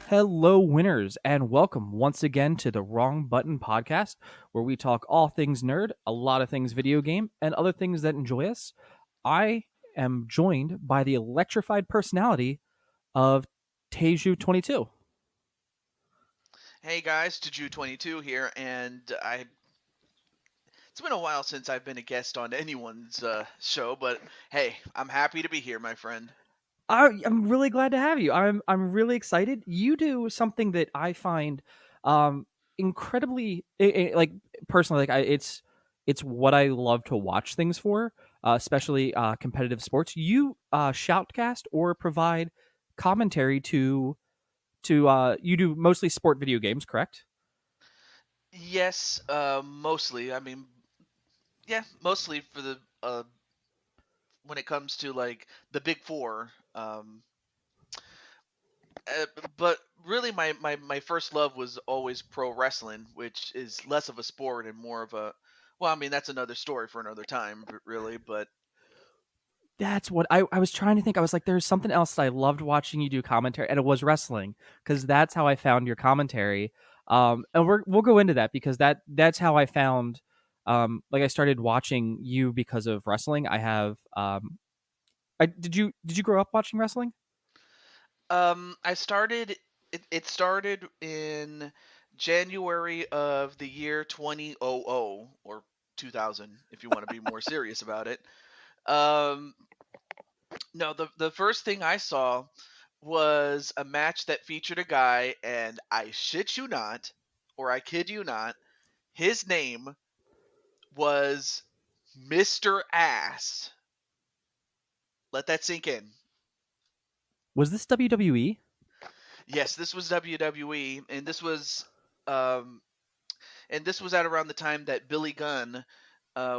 Hello, winners, and welcome once again to the Wrong Button podcast, where we talk all things nerd, a lot of things video game, and other things that enjoy us. I am joined by the electrified personality of TehJew22. Hey guys, TehJew22 here, and it's been a while since I've been a guest on anyone's show, but hey, I'm happy to be here, my friend. I'm really glad to have you. I'm really excited. You do something that I find incredibly like personally it's what I love to watch things for, especially competitive sports. You shoutcast or provide commentary to you do mostly sport video games, correct? Yes, mostly. I mean, yeah, mostly for the when it comes to like the big four. Uh, but really, my first love was always pro wrestling, which is less of a sport and more of a. Well, I mean, that's another story for another time, really. But That's what I was trying to think. I was like, there's something else that I loved watching you do commentary, and it was wrestling because that's how I found your commentary. And we'll go into that because that's how I found. Like I started watching you because of wrestling. I have. Did you grow up watching wrestling? I started. It started in January of the year 2000 or 2000, if you want to be more serious about it. Um, no, the first thing I saw was a match that featured a guy, and I shit you not, or I kid you not, his name was Mr. Ass. Let that sink in. Was this WWE? Yes, this was WWE, um, and this was at around the time that Billy Gunn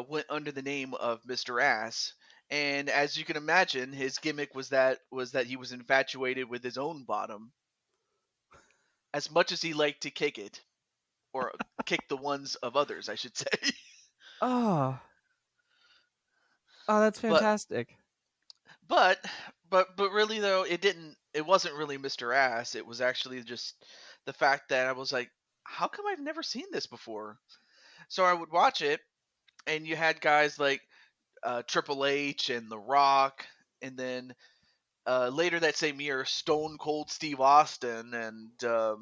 went under the name of Mr. Ass. And as you can imagine, his gimmick was that he was infatuated with his own bottom as much as he liked to kick it, or kick the ones of others, I should say. Oh, oh, that's but fantastic. but but really though, it wasn't really Mr. Ass. It was actually just the fact that I was like, how come I've never seen this before? So I would watch it, and you had guys like Triple H and The Rock, and then later that same year, Stone Cold Steve Austin, and I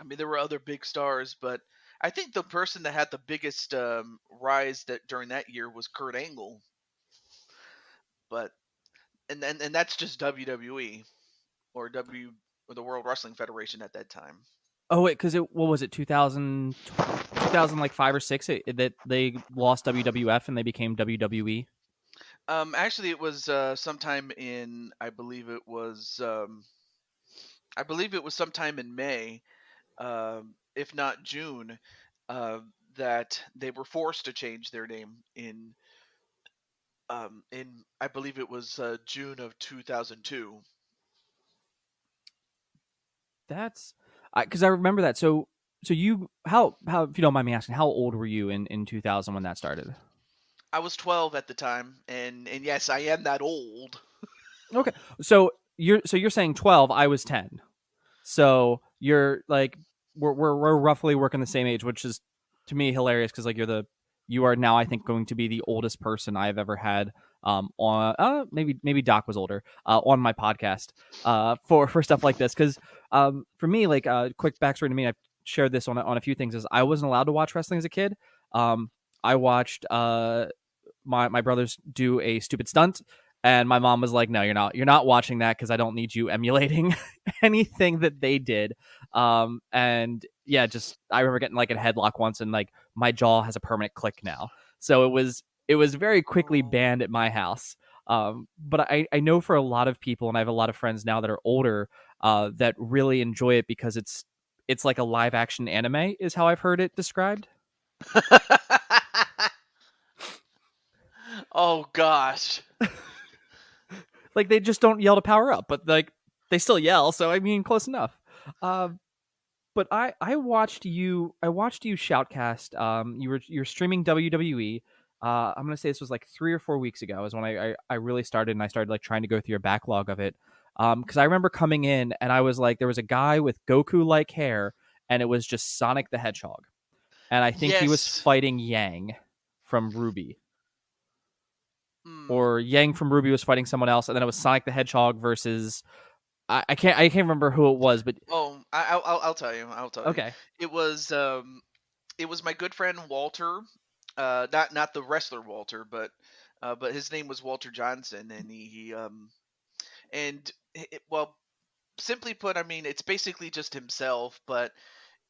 mean there were other big stars, but I think the person that had the biggest rise that during that year was Kurt Angle. But and that's just WWE or the World Wrestling Federation at that time. Oh wait, because what was it 2000 like 5 or 6 that they lost WWF and they became WWE. Actually, it was sometime in I believe it was sometime in May, if not June, uh, that they were forced to change their name in I believe it was June of 2002. That's because I remember that. So you how if you don't mind me asking, how old were you in 2000 when that started? I was 12 at the time, and yes, I am that old. Okay, so you're saying 12. I was 10. So you're like we're roughly working the same age, which is to me hilarious because like you are now I think going to be the oldest person I've ever had on maybe Doc was older on my podcast for stuff like this because for me like quick backstory to me I've shared this on a few things is I wasn't allowed to watch wrestling as a kid. I watched my brothers do a stupid stunt and my mom was like, no, you're not watching that because I don't need you emulating anything that they did. And yeah, just I remember getting like a headlock once and like my jaw has a permanent click now. So it was very quickly Oh. banned at my house. But I know for a lot of people, and I have a lot of friends now that are older that really enjoy it because it's like a live action anime is how I've heard it described. Oh gosh. Like they just don't yell to power up, but like they still yell. So I mean, close enough. Um, but I watched you shoutcast. You're streaming WWE. I'm gonna say this was like 3 or 4 weeks ago is when I really started and I started like trying to go through your backlog of it. Because I remember coming in and I was like, there was a guy with Goku like hair, and it was just Sonic the Hedgehog, and I think he was Yes. fighting Yang from Ruby, Hmm. or Yang from Ruby was fighting someone else, and then it was Sonic the Hedgehog versus I can't remember who it was, but Oh, I'll tell you. I'll tell you. okay, It was it was my good friend Walter. Not the wrestler Walter, but his name was Walter Johnson, and well, simply put, I mean, it's basically just himself. But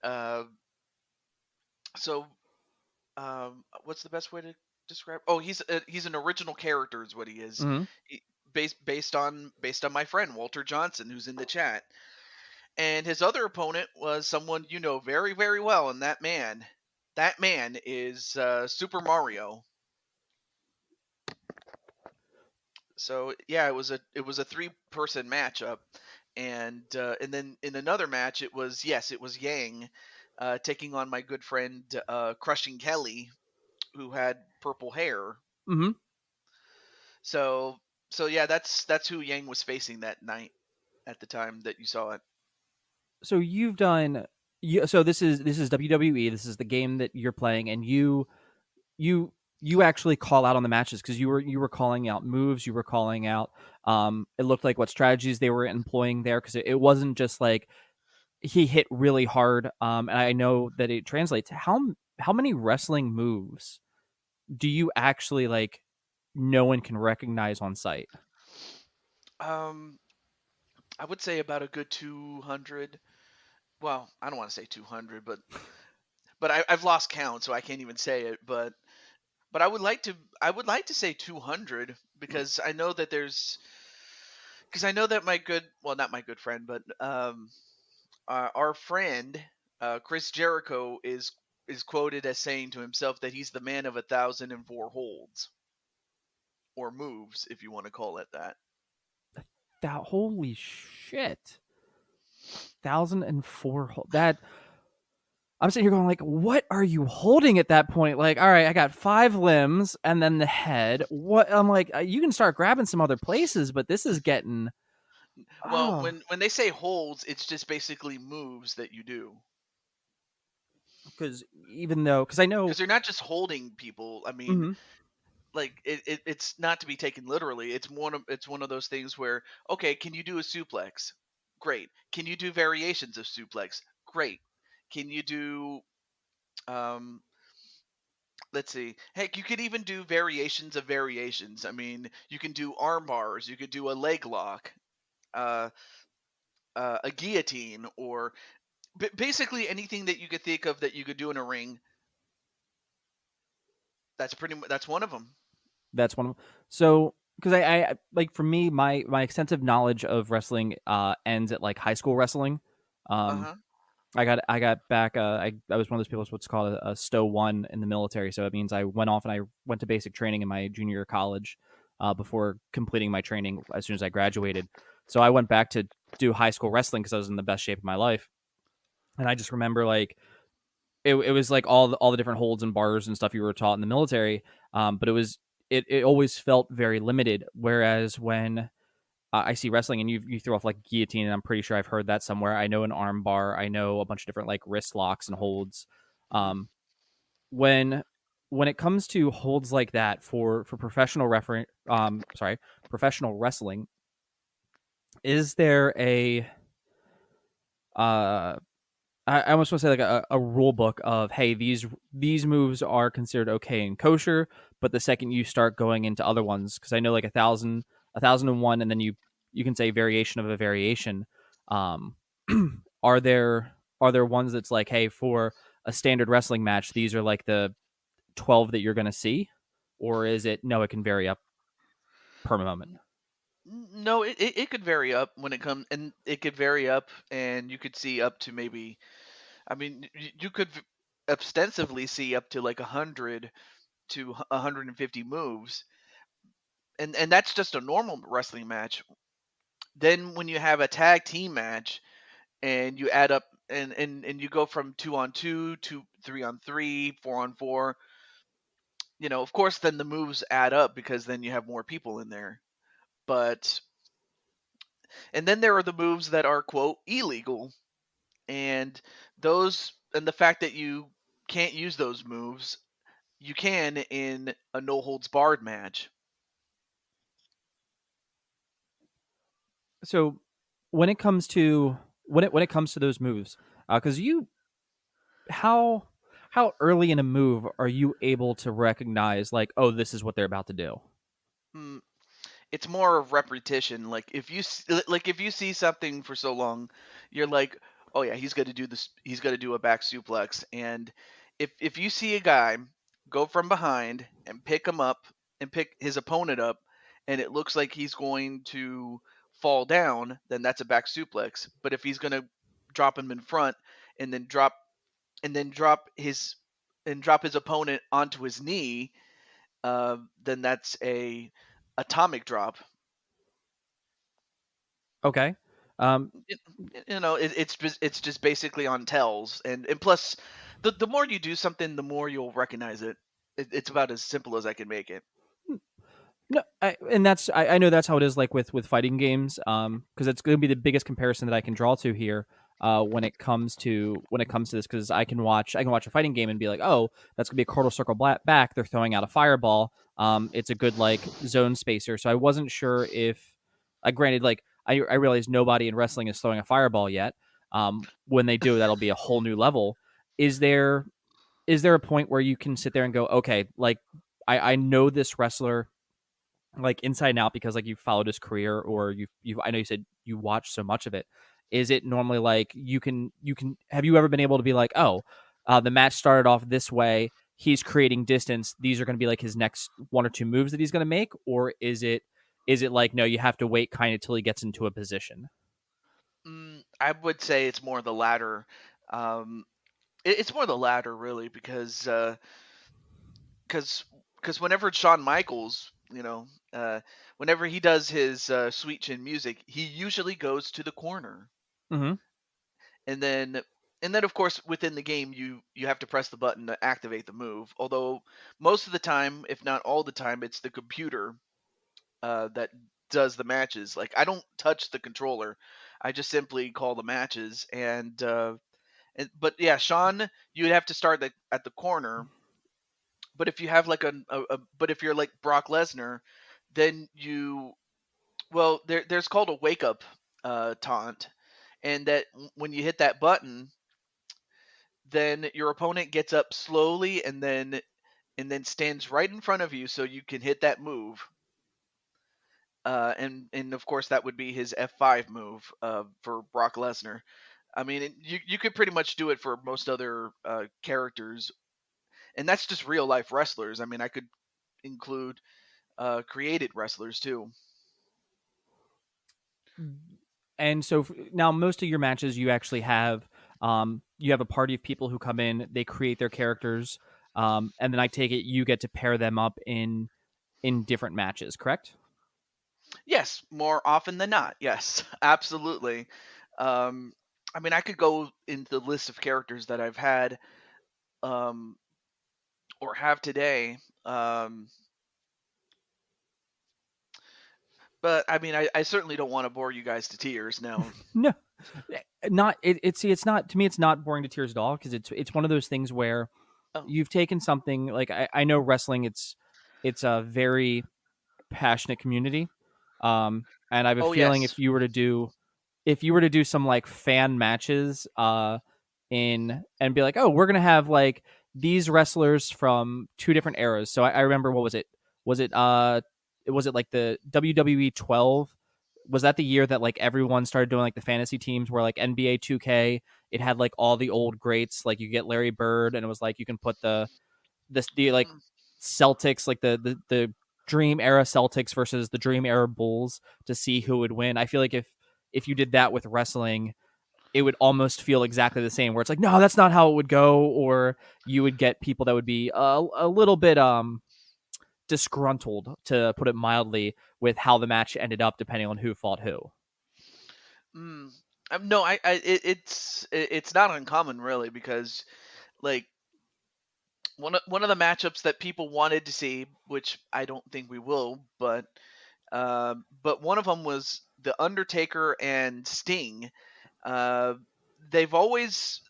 uh, so what's the best way to describe? Oh, he's an original character, is what he is. mm-hmm. He, based on my friend Walter Johnson, who's in the chat. And his other opponent was someone you know very, very well, and that man is Super Mario. So yeah, it was a 3-person matchup, and then in another match it was Yang taking on my good friend Crushing Kelly, who had purple hair. Mm-hmm. So so yeah, that's who Yang was facing that night at the time that you saw it. So you've done so this is WWE. This is the game that you're playing, and you you actually call out on the matches because you were calling out moves, you were calling out it looked like what strategies they were employing there, because it wasn't just like he hit really hard, and I know that it translates. How many wrestling moves do you actually like no one can recognize on site? Um, I would say about a good 200. Well, I don't want to say 200, but I've lost count, so I can't even say it. But I would like to say 200, because I know that my good, well, not my good friend, but our friend Chris Jericho is quoted as saying to himself that he's the man of 1,004 holds or moves, if you want to call it that. That holy shit. 1,004 that I'm sitting here going like, what are you holding at that point? Like, all right, I got 5 limbs and then the head. What I'm like, you can start grabbing some other places, but this is getting Well, oh, when they say holds, it's just basically moves that you do. because even though because I know, Because they're not just holding people. I mean, mhm, like it's not to be taken literally. It's one of those things where, okay, can you do a suplex? Great. Can you do variations of suplex? Great. Can you do um let's see. Heck, you could even do variations of variations. I mean, you can do arm bars, you could do a leg lock, uh a guillotine, or basically anything that you could think of that you could do in a ring. That's one of them. that's one of them. So because I like for me, my extensive knowledge of wrestling ends at like high school wrestling. Um, Uh-huh. I got back. I was one of those people what's called a stow one in the military. So it means I went off and I went to basic training in my junior year of college before completing my training as soon as I graduated. So I went back to do high school wrestling because I was in the best shape of my life. And I just remember like it was like all the different holds and bars and stuff you were taught in the military. But it always felt very limited. Whereas when I see wrestling and you throw off like guillotine, and I'm pretty sure I've heard that somewhere. I know an arm bar. I know a bunch of different like wrist locks and holds. Hmm. Um, when when it comes to holds like that for professional wrestling, is there a uh I almost want to say like a rule book of, hey, these moves are considered okay and kosher, but the second you start going into other ones, because I know like 1,001, and then you can say variation of a variation. Um, are there ones that's like, hey, for a standard wrestling match, these are like the 12 that you're going to see, or is it no? It can vary up per moment. No, it could vary up when it comes, and it could vary up, and you could see up to maybe. I mean, you could ostensibly see up to like 100 to 150 moves, and that's just a normal wrestling match. Then when you have a tag team match, and you add up, and you go from 2-on-2 to 3-on-3, 4-on-4. Of course, then the moves add up because then you have more people in there. But And then there are the moves that are quote illegal, and the fact that you can't use those moves, you can in a no holds barred match. So when it comes to when it comes to those moves, because you how how early in a move are you able to recognize like, oh, this is what they're about to do? Mm, it's more of repetition. Like if you see something for so long, you're like, oh yeah, he's going to do this. He's going to do a back suplex. And if you see a guy go from behind and pick him up and pick his opponent up, and it looks like he's going to fall down, then that's a back suplex. But if he's going to drop him in front and then drop and then drop his opponent onto his knee, then that's a atomic drop. Okay. Um, it, it's just basically on tells, and plus the more you do something, the more you'll recognize it. It's about as simple as I can make it. No, and I know that's how it is like with fighting games, because it's going to be the biggest comparison that I can draw to here, when it comes to this, because I can watch a fighting game and be like, oh, that's going to be a quarter circle back. They're throwing out a fireball. It's a good like zone spacer. So I wasn't sure if, granted, like I realize nobody in wrestling is throwing a fireball yet. When they do, that'll be a whole new level. Is there a point where you can sit there and go, okay, like I know this wrestler like inside and out because like you followed his career or you I know you said you watched so much of it. Is it normally like you can have you ever been able to be like, oh, the match started off this way, he's creating distance, these are going to be like his next one or two moves that he's going to make, or is it like no, you have to wait kind of till he gets into a position? I would say it's more the latter. um it's more the latter really, because whenever Shawn Michaels, whenever he does his sweet chin music, he usually goes to the corner. Mm-hmm. and then and then of course within the game you have to press the button to activate the move, although most of the time, if not all the time, it's the computer that does the matches. Like, I don't touch the controller, I just simply call the matches. But yeah, Sean, you'd have to start at the corner. But if you have like but if you're like Brock Lesnar, then there's called a wake up taunt, and that when you hit that button, then your opponent gets up slowly and then stands right in front of you so you can hit that move. And of course that would be his F5 move for Brock Lesnar. I mean, you could pretty much do it for most other characters, and that's just real life wrestlers. I mean, I could include created wrestlers too. And so now most of your matches you have a party of people who come in, they create their characters, and then I take it you get to pair them up in different matches, correct? Yes, more often than not. Yes, absolutely. Um, I mean, I could go into the list of characters that I've had um, or have today. But I mean, I certainly don't want to bore you guys to tears now. No, not see, it's not, to me it's not boring to tears at all, because it's one of those things where Oh, you've taken something like I know wrestling, it's a very passionate community, and I have a oh feeling yes. if you were to do some like fan matches in and be like, oh, we're gonna have like these wrestlers from two different eras. So I remember, what was it? Was it like the WWE 12? Was that the year that like everyone started doing like the fantasy teams where like NBA 2K, it had like all the old greats, like you get Larry Bird, and it was like you can put the like Mm, Celtics, like the Dream era Celtics versus the Dream era Bulls to see who would win. I feel like if you did that with wrestling, it would almost feel exactly the same. Where it's like, no, that's not how it would go, or you would get people that would be a little bit disgruntled, to put it mildly, with how the match ended up, depending on who fought who. mm. No, it's not uncommon really, because like one of the matchups that people wanted to see, which I don't think we will, but But one of them was the Undertaker and Sting. Uh, they've always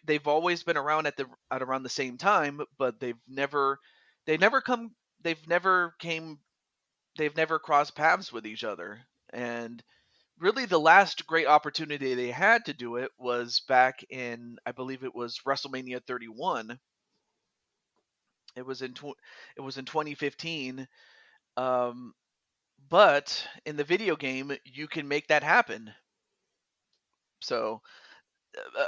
been around at around the same time, but they've never come they've never came they've never crossed paths with each other. And really, the last great opportunity they had to do it was back in, I believe it was WrestleMania 31. It was in it was in 2015. Um, but in the video game, you can make that happen. So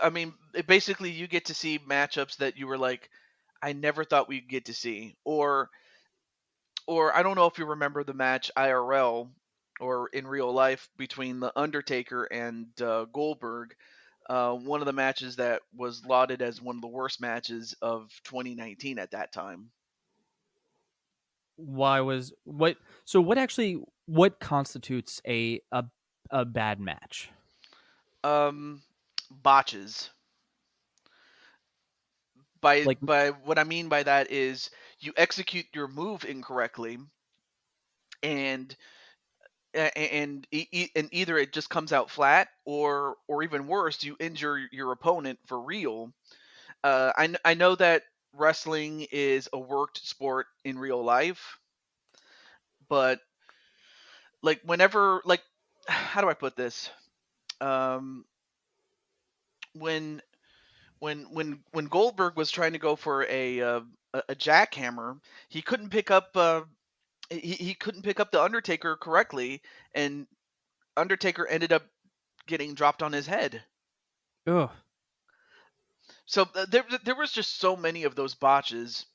I mean, basically, you get to see matchups that you were like, I never thought we'd get to see, or I don't know if you remember the match IRL or in real life between the Undertaker and Goldberg. One of the matches that was lauded as one of the worst matches of 2019 at that time. Why was what? So what actually? What constitutes a bad match? Um, Botches. By Like, what I mean by that is you execute your move incorrectly, and and either it just comes out flat, or even worse, you injure your opponent for real. I know that wrestling is a worked sport in real life, but like whenever like how do I put this? Um, when when Goldberg was trying to go for a jackhammer, he couldn't pick up he couldn't pick up the Undertaker correctly, and Undertaker ended up getting dropped on his head. ugh. So there was just so many of those botches,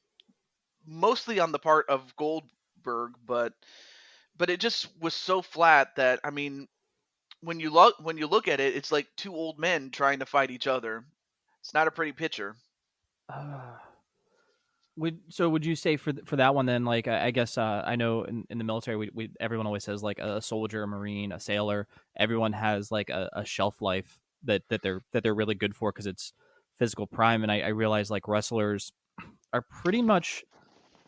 mostly on the part of Goldberg, but it just was so flat that, I mean, when you look at it, it's like two old men trying to fight each other. It's not a pretty picture. Uh, would you say for that one then? Like, I guess I know in the military, we everyone always says like a soldier, a marine, a sailor. Everyone has like a shelf life that they're really good for because it's physical prime. And I realize like wrestlers are pretty much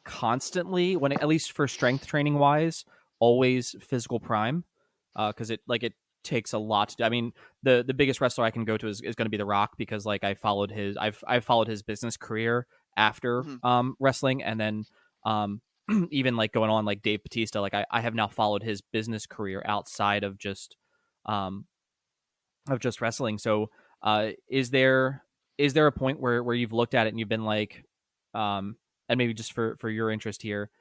constantly when at least for strength training wise, always physical prime, because it takes a lot to do. I mean, the biggest wrestler I can go to is going to be The Rock because like I've followed his business career after Hmm. wrestling, and then even like going on like Dave Batista, like I have now followed his business career outside um of just wrestling. So, is there a point where you've looked at it and you've been like, and maybe just for your interest here,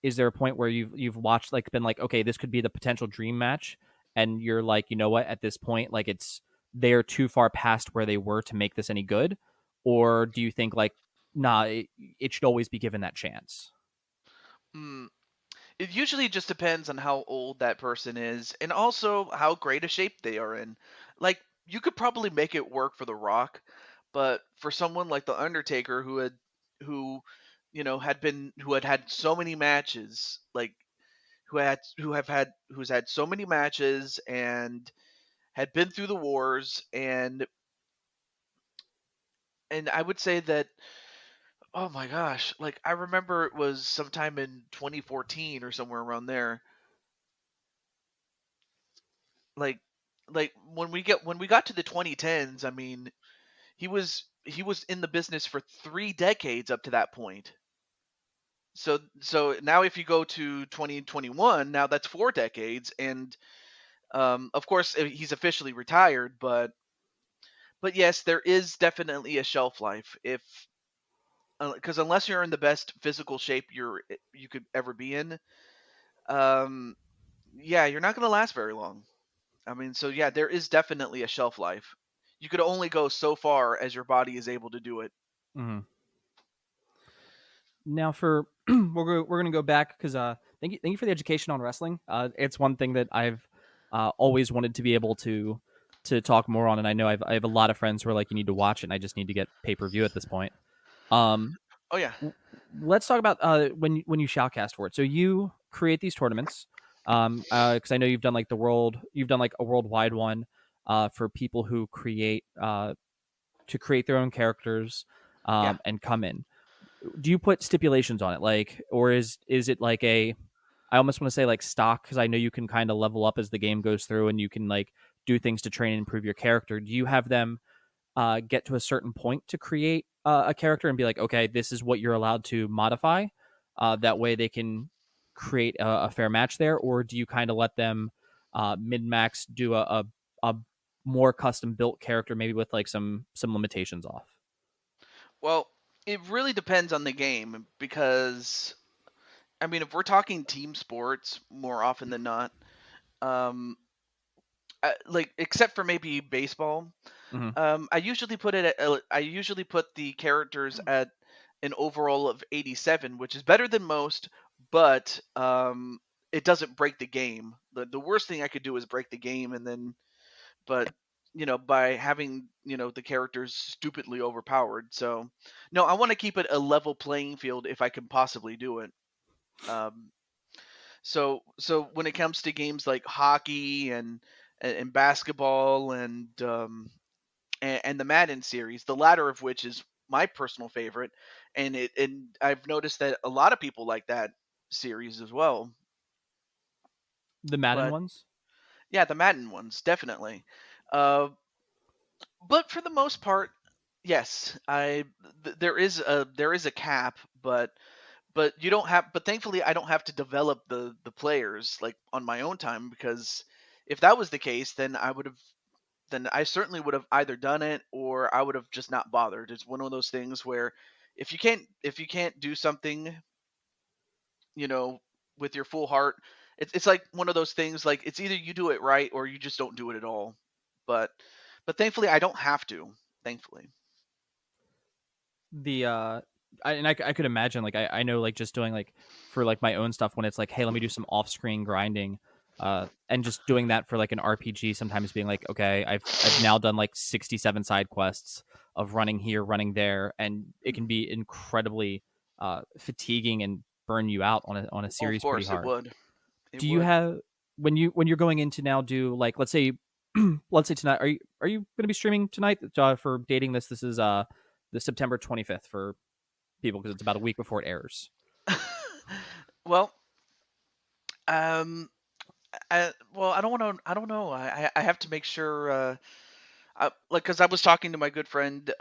is there a point where you've watched like been like, okay, this could be the potential dream match, and you're like, you know what, at this point, like they're too far past where they were to make this any good, or do you think like, nah, it should always be given that chance? Mm. It usually just depends on how old that person is and also how great a shape they are in. Like, you could probably make it work for The Rock, but for someone like The Undertaker who who had had so many matches, like who's had so many matches and had been through the wars, and I would say that, oh my gosh, like I remember it was sometime in 2014 or somewhere around there. Like when we got to the 2010s, I mean, he was in the business for 3 decades up to that point. So now if you go to 2021, now that's 4 decades, and of course he's officially retired, but yes, there is definitely a shelf life if because unless you're in the best physical shape you could ever be in, um, yeah, you're not going to last very long. I mean, so yeah, there is definitely a shelf life. You could only go so far as your body is able to do it. Mm-hmm. Now for we're gonna go back because thank you for the education on wrestling. It's one thing that I've always wanted to be able to talk more on, and I know I have a lot of friends who are like, you need to watch it, and I just need to get pay per view at this point. Um, Oh yeah, let's talk about when you shoutcast for it. So you create these tournaments, because I know you've done like you've done like a worldwide one, for people who create to create their own characters, yeah. and come in. Do you put stipulations on it, like, or is it like a I almost want to say like stock, because I know you can kind of level up as the game goes through, and you can like do things to train and improve your character. Do you have them get to a certain point to create a character and be like, okay, this is what you're allowed to modify? That way they can create a fair match there, or do you kind of let them min max do a more custom built character, maybe with like some limitations off? Well, it really depends on the game because I mean, if we're talking team sports, more often than not, um, like except for maybe baseball, Hmm. I usually put the characters at an overall of 87, which is better than most, but it doesn't break the game. The worst thing I could do is break the game, and then but by having the characters stupidly overpowered. So no, I want to keep it a level playing field if I can possibly do it. Um, so when it comes to games like hockey and basketball and the Madden series, the latter of which is my personal favorite, and I've noticed that a lot of people like that series as well. The Madden But ones. yeah, the Madden ones definitely. Uh, but for the most part, yes, there is a cap, but you don't have. But thankfully, I don't have to develop the players like on my own time, because if that was the case, then I certainly would have either done it or I would have just not bothered. It's one of those things where if you can't do something, you know, with your full heart, it's like one of those things, like it's either you do it right or you just don't do it at all. But but thankfully I don't have to. Thankfully. The I could imagine like I know like just doing like for like my own stuff when it's like, hey, let me do some off-screen grinding, and just doing that for like an RPG, sometimes being like, okay, I've now done like 67 side quests of running here, running there, and it can be incredibly fatiguing and burn you out on a Oh, of series pretty course it hard. would. It Do you would. have, when you're going into now, do like, let's say let's say tonight, are you going to be streaming tonight for dating this? This is the September 25th for people, because it's about a week before it airs. Well, um, well, I don't want to. I don't know. I have to make sure. Like, because I was talking to my good friend,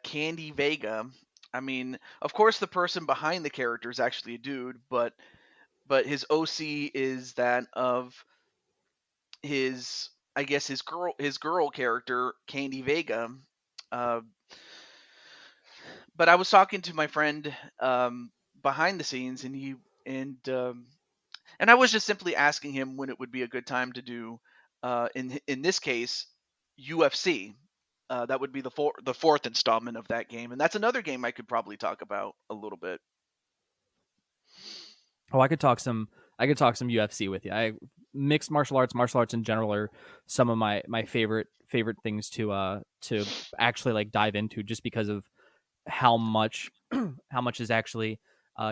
Candy Vega. I mean, of course, the person behind the character is actually a dude, but his OC is that of his, I guess, his girl character, Candy Vega. Uh, but I was talking to my friend behind the scenes, and um, and I was just simply asking him when it would be a good time to do, in this case, UFC. That would be the fourth installment of that game, and that's another game I could probably talk about a little bit. Oh, I could talk some UFC with you. I Mixed martial arts in general are some of my favorite things to actually like dive into, just because of how much how much is actually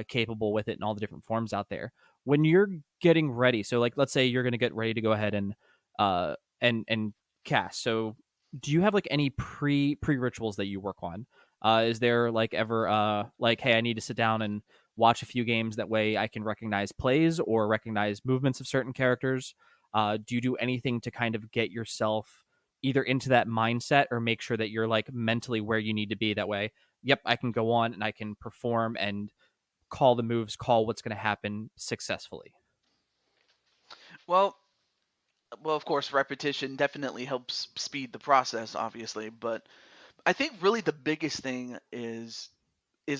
capable with it and all the different forms out there. When you're getting ready, so like let's say you're going to get ready to go ahead and cast. So do you have like any pre rituals that you work on? Is there like ever like, hey, I need to sit down and watch a few games, that way I can recognize plays or recognize movements of certain characters? Do you do anything to kind of get yourself either into that mindset or make sure that you're like mentally where you need to be, that way, yep, I can go on and I can perform and call the moves, call what's going to happen successfully? Well, well, of course, repetition definitely helps speed the process, obviously, but I think really the biggest thing is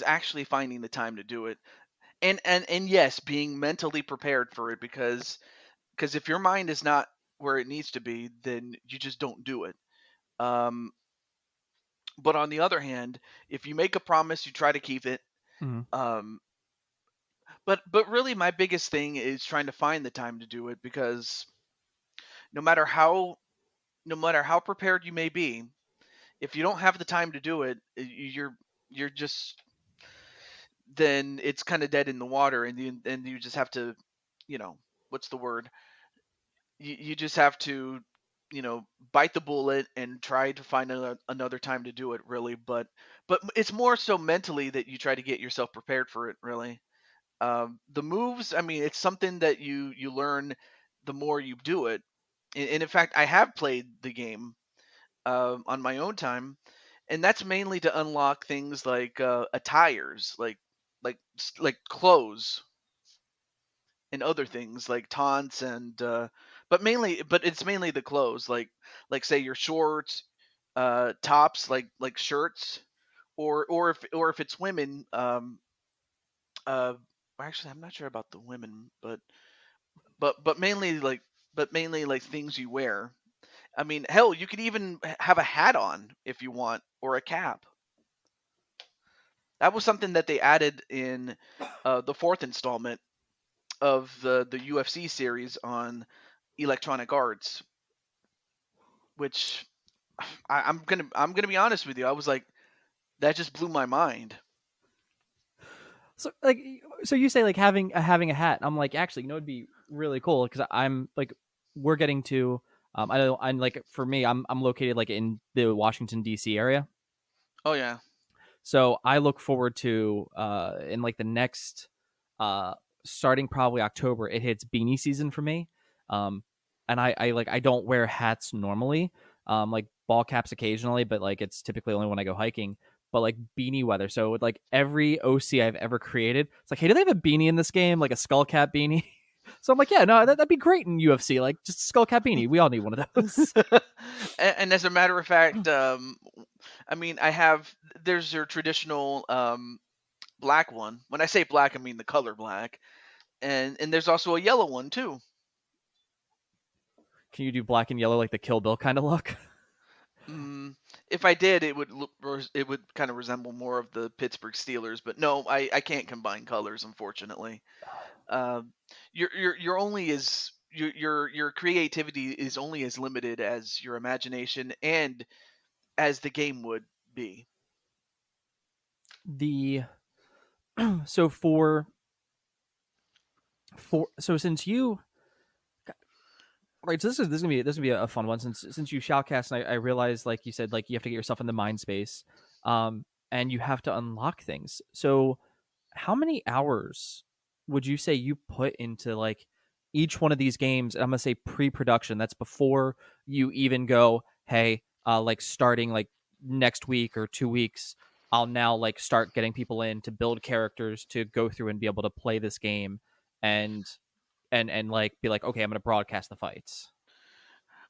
actually finding the time to do it, and yes, being mentally prepared for it, because if your mind is not where it needs to be, then you just don't do it. Um, but on the other hand, if you make a promise, you try to keep it. Mhm. Um, but really, my biggest thing is trying to find the time to do it, because no matter how no matter how prepared you may be, if you don't have the time to do it, you're just then it's kind of dead in the water, and you just have to, you know, what's the word? You just have to, bite the bullet and try to find another time to do it, really. But it's more so mentally that you try to get yourself prepared for it, really. The moves, I mean, it's something that you learn the more you do it. And in fact, I have played the game on my own time, and that's mainly to unlock things like attires, like clothes and other things like taunts and but it's mainly the clothes, like say your shorts, tops, like shirts, or if it's women, uh, actually I'm not sure about the women, but mainly like things you wear. I mean, hell, you could even have a hat on if you want, or a cap. That was something that they added in the fourth installment of the UFC series on Electronic Arts, which I'm gonna be honest with you. I was like, that just blew my mind. So like, so you say like having a hat. I'm like, actually, it'd be really cool because I'm like, we're getting to. I know. I'm like, for me, I'm located like in the Washington D.C. area. Oh yeah. So I look forward to in like the next starting probably October, it hits beanie season for me. Um and I like I don't wear hats normally. Like ball caps occasionally, but like it's typically only when I go hiking. But like beanie weather. So with like every OC I've ever created, it's like, hey, do they have a beanie in this game? Like a skull cap beanie? So I'm like, yeah, no, that'd be great in UFC. Like just a skull cap beanie. We all need one of those. And as a matter of fact, I mean, there's your traditional black one. When I say black, I mean the color black, and there's also a yellow one too. Can you do black and yellow like the Kill Bill kind of look? Mm, if I did, it would kind of resemble more of the Pittsburgh Steelers, but no, I can't combine colors, unfortunately. Um, you're only as your creativity is only as limited as your imagination and as the game would be. The so for so since you right, so this is gonna be a fun one since you shoutcast and I realized like you said like you have to get yourself in the mind space, and you have to unlock things. So how many hours would you say you put into like each one of these games? And I'm gonna say pre-production. That's before you even go, hey, like starting like next week or 2 weeks. I'll now like start getting people in to build characters to go through and be able to play this game, and and like be like, okay, I'm gonna broadcast the fights.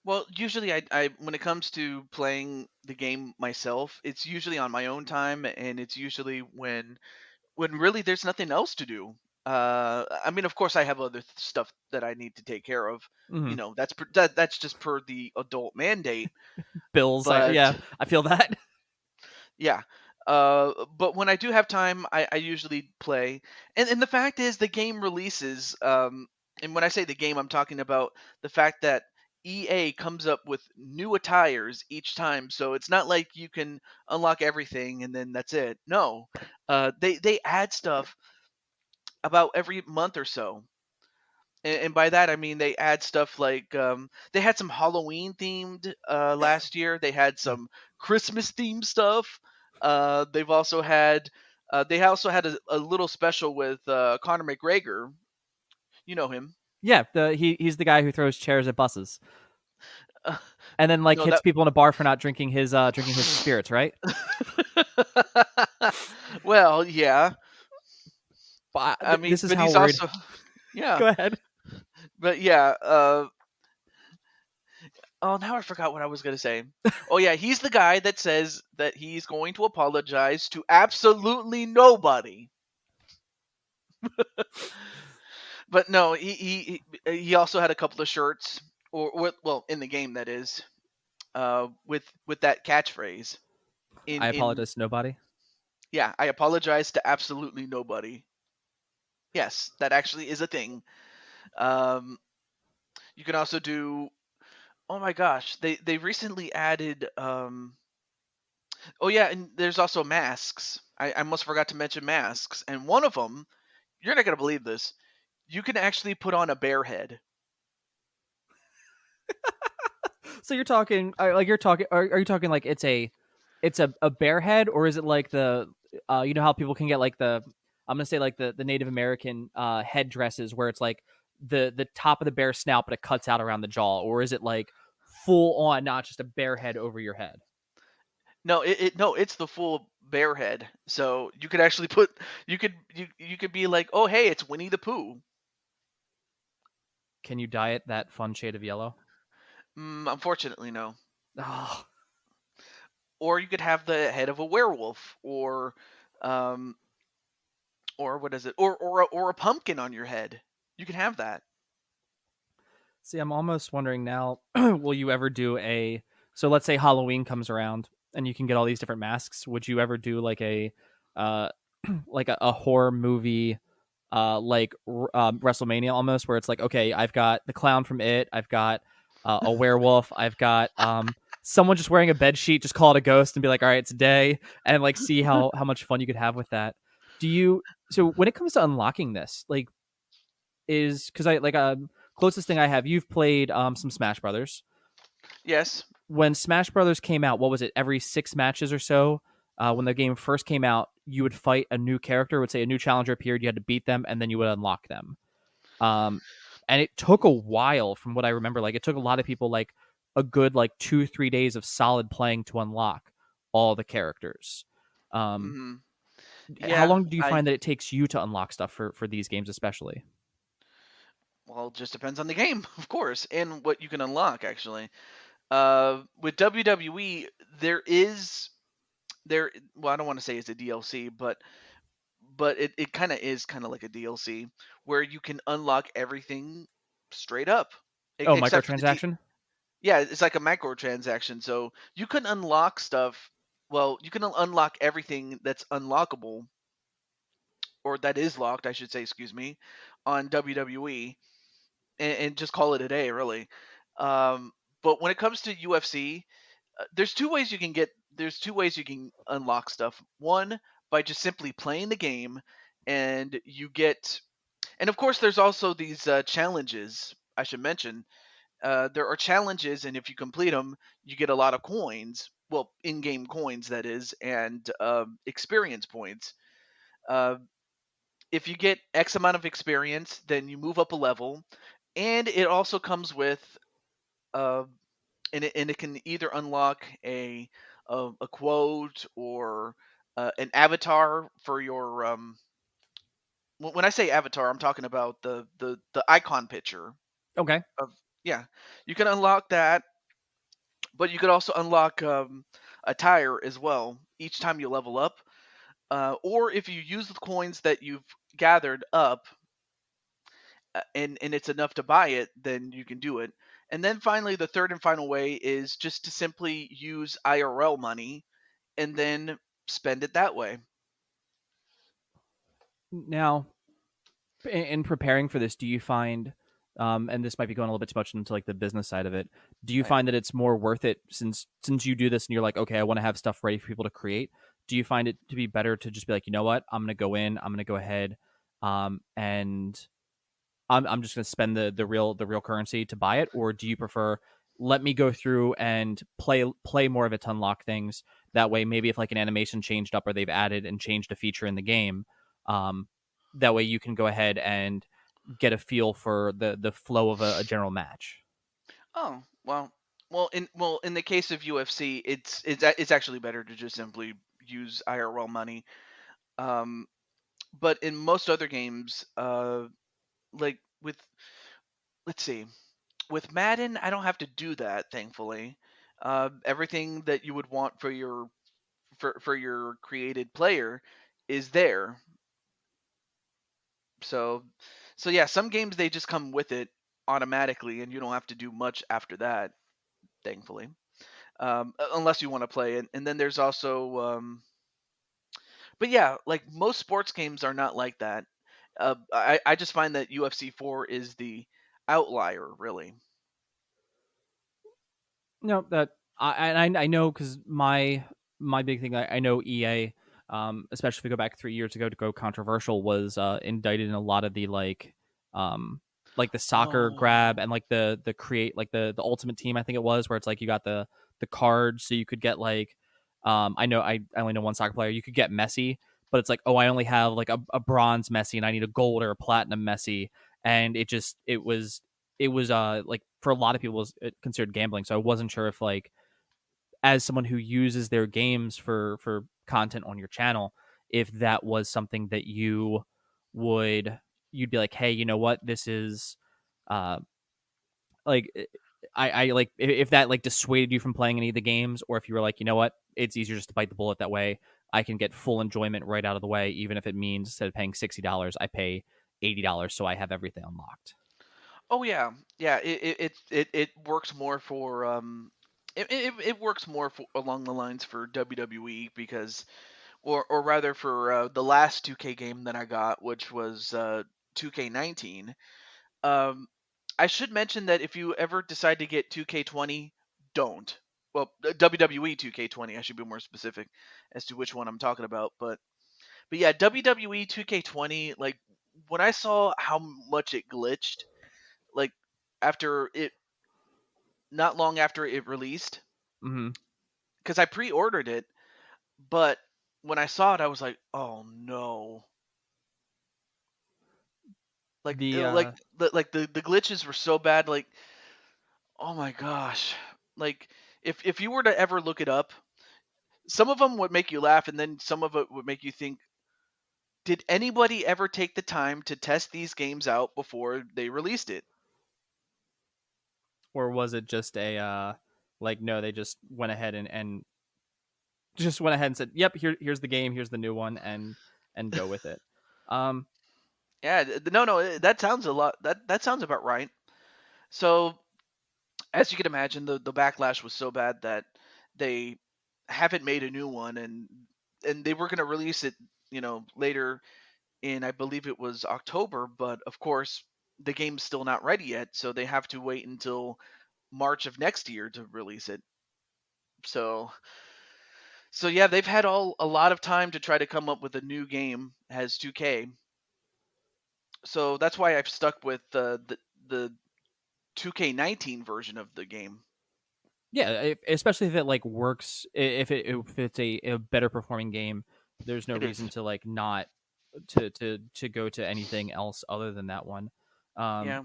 Well, usually I when it comes to playing the game myself, it's usually on my own time, and it's usually when really there's nothing else to do. I mean, of course, I have other stuff that I need to take care of. Mm-hmm. That's just per the adult mandate. Bills, But yeah, I feel that. yeah, but when I do have time, I usually play. And the fact is, the game releases. And when I say the game, I'm talking about the fact that EA comes up with new attires each time. So it's not like you can unlock everything and then that's it. No, they add stuff about every month or so. And by that I mean they add stuff like they had some Halloween themed last year. They had some Christmas themed stuff. They also had a little special with Conor McGregor. You know him. Yeah, he's the guy who throws chairs at buses Uh, and then like no, hits that. people in a bar for not drinking his spirits, right? Well, yeah. But I mean, this is but how he's weird. also yeah. Go ahead. But yeah. Oh, now I forgot what I was gonna say. Oh yeah, he's the guy that says that he's going to apologize to absolutely nobody. But no, he also had a couple of shirts, well, in the game that is, with that catchphrase. In I in apologize to nobody. Yeah, I apologize to absolutely nobody. Yes, that actually is a thing. Um, you can also do. Oh my gosh, they recently added. Oh yeah, and there's also masks. I almost forgot to mention masks, and one of them, you're not gonna believe this. You can actually put on a bear head. So you're talking like you're talking are you talking like it's a bear head, or is it like the you know how people can get like the I'm gonna say like the Native American headdresses where it's like the top of the bear snout, but it cuts out around the jaw, or is it like full on, not just a bear head over your head? No, no, it's the full bear head. So you could actually put you could be like, oh hey, it's Winnie the Pooh. Can you dye it that fun shade of yellow? Unfortunately, no. Oh, Or you could have the head of a werewolf, um, or what is it? Or a pumpkin on your head. You can have that. see, I'm almost wondering now, will you ever do a, so let's say Halloween comes around and you can get all these different masks. Would you ever do like uh, a horror movie, WrestleMania almost, where it's like, okay, I've got the clown from It, I've got a werewolf, I've got someone just wearing a bed sheet, just call it a ghost and be like, all right, it's a day, and like see how much fun you could have with that. Do you? So when it comes to unlocking this, like, is because I like closest thing I have, you've played some Smash Brothers. Yes. When Smash Brothers came out, what was it? Every 6 matches or so, when the game first came out, you would fight a new character. Would say a new challenger appeared. You had to beat them, and then you would unlock them. Um, and it took a while, from what I remember. Like it took a lot of people like a good like 2-3 days of solid playing to unlock all the characters. Um, hmm how Yeah. long do you I find that it takes you to unlock stuff for these games, especially? Well, it just depends on the game, of course, and what you can unlock. Actually, with WWE, there is there. Well, I don't want to say it's a DLC, but it kind of is kind of like a DLC where you can unlock everything straight up, Oh, except for the microtransaction. yeah, it's like a microtransaction. So you can unlock stuff. Well, you can unlock everything that's unlockable, or that is locked, I should say, excuse me, on WWE, and just call it a day, really. Um, but when it comes to UFC, there's two ways you can unlock stuff. One, by just simply playing the game, and you get, and of course, there's also these challenges. I should mention there are challenges, and if you complete them, you get a lot of coins. Well, in-game coins, that is, and experience points. Uh, if you get X amount of experience, then you move up a level, and it also comes with uh, and it can either unlock a quote or an avatar for your when I say avatar, I'm talking about the icon picture Okay. of yeah. You can unlock that, but you could also unlock attire as well each time you level up. Or if you use the coins that you've gathered up, and it's enough to buy it, then you can do it. And then finally, the third and final way is just to simply use IRL money and then spend it that way. Now, in preparing for this, do you find, and this might be going a little bit too much into like the business side of it, do you Right. find that it's more worth it, since you do this and you're like, okay, I want to have stuff ready for people to create? Do you find it to be better to just be like, you know what, I'm gonna go in, I'm gonna go ahead, and I'm just gonna spend the real currency to buy it, or do you prefer, let me go through and play more of it to unlock things? That way, maybe if like an animation changed up or they've added and changed a feature in the game, um, that way you can go ahead and get a feel for the flow of a general match. Oh well, in the case of UFC, it's actually better to just simply use IRL money. Um, but in most other games, like with let's see, with Madden, I don't have to do that, thankfully. Everything that you would want for your created player is there. So so yeah, some games they just come with it automatically, and you don't have to do much after that, thankfully. Unless you want to play it. And then there's also, but yeah, like most sports games are not like that. I just find that UFC 4 is the outlier, really. No, that I know, because my big thing, I know EA, especially if we go back 3 years ago to go controversial, was indicted in a lot of the like the soccer grab, Oh. and like the create, like the ultimate team, I think it was, where it's like you got the cards, so you could get like, I know I only know one soccer player, you could get Messi, but it's like, oh, I only have like a bronze Messi and I need a gold or a platinum Messi, and it was like for a lot of people it was considered gambling. So I wasn't sure if like as someone who uses their games for content on your channel, if that was something that would you'd be like, hey, you know what, this is uh like I like if that like dissuaded you from playing any of the games, or if you were like, you know what, it's easier just to bite the bullet that way. I can get full enjoyment right out of the way, even if it means instead of paying $60, I pay $80, so I have everything unlocked. Oh yeah, yeah. It works more for it works more for, along the lines for WWE because, or rather for the last 2K game that I got, which was 2K19. Um, I should mention that if you ever decide to get 2K20, don't. Well, WWE 2K20, I should be more specific as to which one I'm talking about. But yeah, WWE 2K20, like when I saw how much it glitched, like after it, not long after it released, Mm-hmm. because I pre-ordered it, but when I saw it, I was like, oh no. Like, The the glitches were so bad. Like, oh my gosh. Like, if you were to ever look it up, some of them would make you laugh, and then some of it would make you think, did anybody ever take the time to test these games out before they released it? or was it just a like no, they just went ahead and just went ahead and said, "Yep, here's the game, here's the new one," and go with it. Um, Yeah, no, no, that sounds a lot. That sounds about right. So, as you can imagine, the backlash was so bad that they haven't made a new one, and they were going to release it, later in, I believe it was October, but of course the game's still not ready yet, so they have to wait until March of next year to release it. So yeah, they've had a lot of time to try to come up with a new game as 2K. So that's why I've stuck with the 2K19 version of the game. yeah, especially if it like works, if it's a better performing game, there's no It is. reason to like not to go to anything else other than that one. Um, Yeah.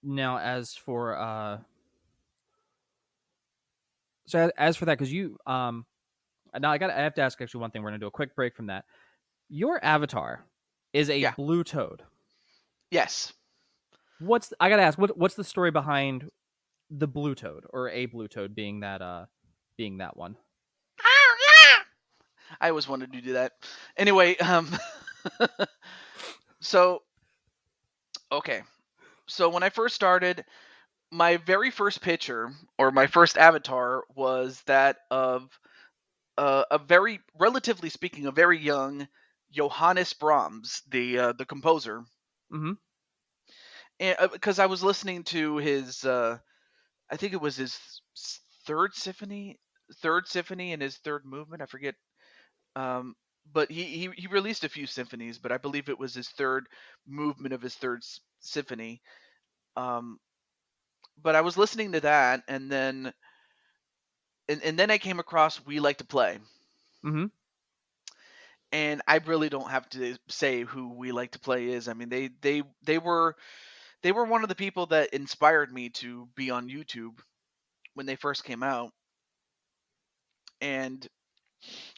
now as for so as for that, because you now I have to ask actually one thing. We're gonna do a quick break from that. Your avatar is a Yeah. blue toad. Yes. I gotta ask what's the story behind the blue toad, or a blue toad being that one? I always wanted to do that. Anyway, so okay. So when I first started, my very first picture or my first avatar was that of a very, relatively speaking, a very young Johannes Brahms, the composer, Mm-hmm. and because I was listening to his, I think it was his third symphony, third symphony and his third movement. I forget. Um, but he released a few symphonies, but I believe it was his third movement of his third symphony. Um, but I was listening to that, and then I came across We Like to Play, Mm-hmm. and I really don't have to say who We Like to Play is. I mean, they were one of the people that inspired me to be on YouTube when they first came out, and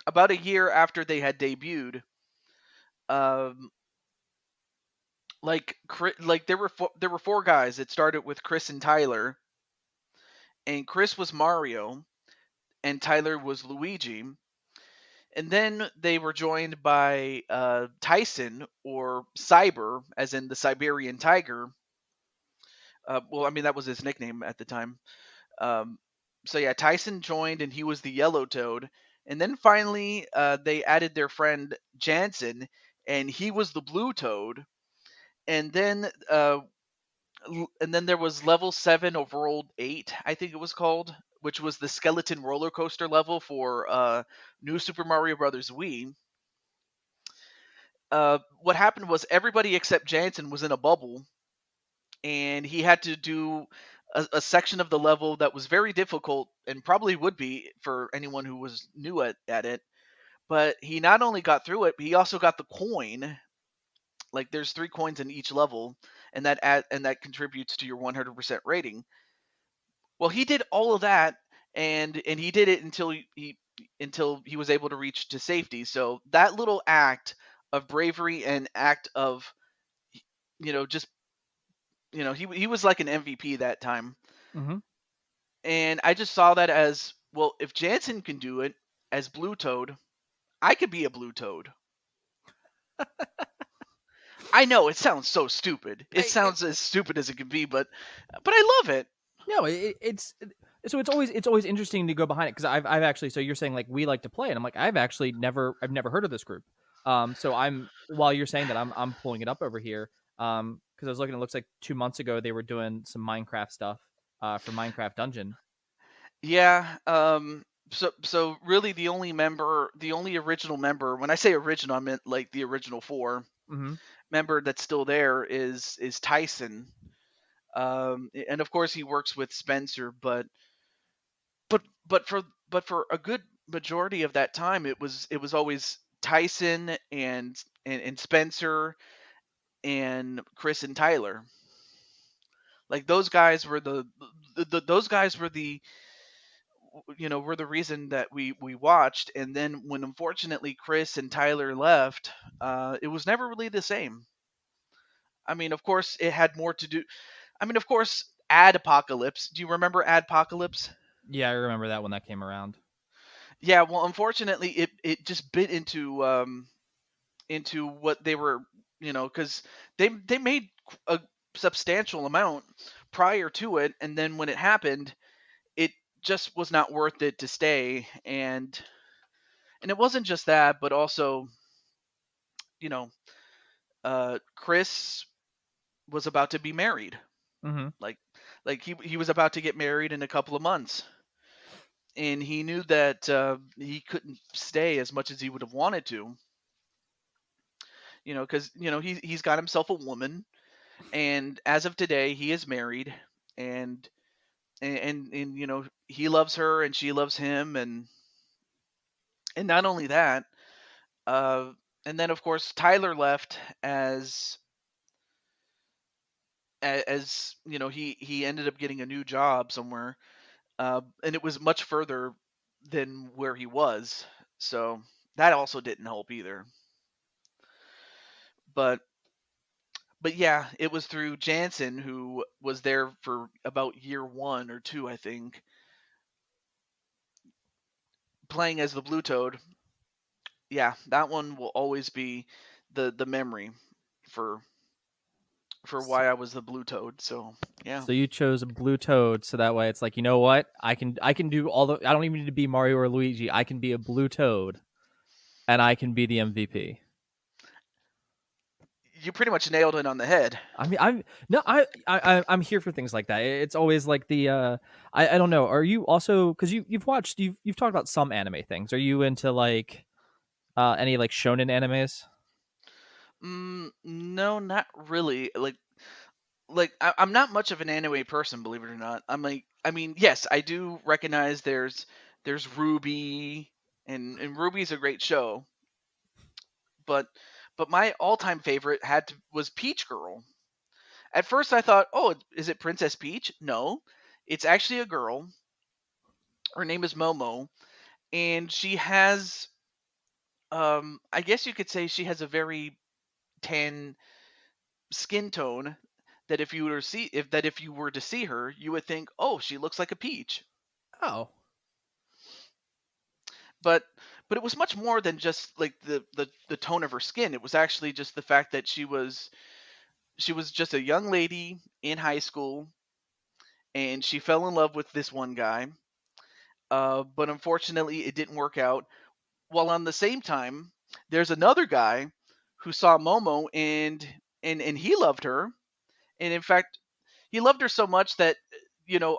about a year after they had debuted, um, like there were four guys. It started with Chris and Tyler, and Chris was Mario, and Tyler was Luigi. And then they were joined by Tyson, or Cyber, as in the Siberian Tiger. Well, I mean, that was his nickname at the time. Um, so yeah, Tyson joined, and he was the Yellow Toad. And then finally, they added their friend Jansen, and he was the Blue Toad. And then, there was level 7 of World 8, I think it was called, which was the skeleton roller coaster level for New Super Mario Brothers Wii. What happened was everybody except Jansen was in a bubble, and he had to do a section of the level that was very difficult, and probably would be for anyone who was new at it. But he not only got through it, but he also got the coin. Like there's 3 coins in each level, and that contributes to your 100% rating. Well, he did all of that, and he did it until he was able to reach to safety. So that little act of bravery and act of, just, he was like an MVP that time. Mm-hmm. And I just saw that as, well, if Jansen can do it as Blue Toad, I could be a Blue Toad. I know it sounds so stupid. It sounds as stupid as it can be, but I love it. No, it's so it's always interesting to go behind it because I've actually, so you're saying like we like to play, and I'm like I've never heard of this group. So I'm, while you're saying that, I'm pulling it up over here. Because I was looking, it looks like 2 months ago they were doing some Minecraft stuff for Minecraft Dungeon. Yeah. So really, the only original member. When I say original, I meant like the original four Mm-hmm. member that's still there is Tyson. And of course he works with Spencer, but but for but for a good majority of that time, it was always Tyson and Spencer and Chris and Tyler. Like those guys were those guys were the, were the reason that we watched. And then when unfortunately Chris and Tyler left, it was never really the same. I mean, of course, it had more to do. I mean, of course, Ad Apocalypse. Do you remember Ad Apocalypse? Yeah, I remember that when that came around. Yeah. Well, unfortunately, it just bit into what they were, because they made a substantial amount prior to it, and then when it happened, it just was not worth it to stay. And it wasn't just that, but also, you know, Chris was about to be married. Mm-hmm. Like, he was about to get married in a couple of months, and he knew that he couldn't stay as much as he would have wanted to. Because he's got himself a woman, and as of today, he is married, and and he loves her, and she loves him, and not only that, uh, and then of course Tyler left as he ended up getting a new job somewhere, and it was much further than where he was, so that also didn't help either. But yeah, it was through Jansen, who was there for about year 1 or 2, I think, playing as the Blue Toad. Yeah, that one will always be the memory for So, why I was the Blue Toad. So yeah. so you chose a blue toad, so that way it's like, you know what, I can do all the, I don't even need to be Mario or Luigi. I can be a blue toad, and I can be the MVP. You pretty much nailed it on the head. I mean, I'm no, I'm here for things like that. It's always like the I don't know. Are you also, because you've talked about some anime things? Are you into like any like shonen animes? No, not really. I'm not much of an anime person, believe it or not. I mean, yes, I do recognize there's Ruby, and Ruby's a great show, but my all-time favorite was Peach Girl. At first, I thought, oh, is it Princess Peach? No, it's actually a girl. Her name is Momo, and she has, I guess you could say, she has a very tan skin tone, that if you were to see her, you would think, oh, she looks like a peach. Oh. But it was much more than just like the tone of her skin. It was actually just the fact that she was just a young lady in high school, and she fell in love with this one guy. But unfortunately, it didn't work out. While on the same time, there's another guy who saw Momo, and he loved her. And in fact, he loved her so much that,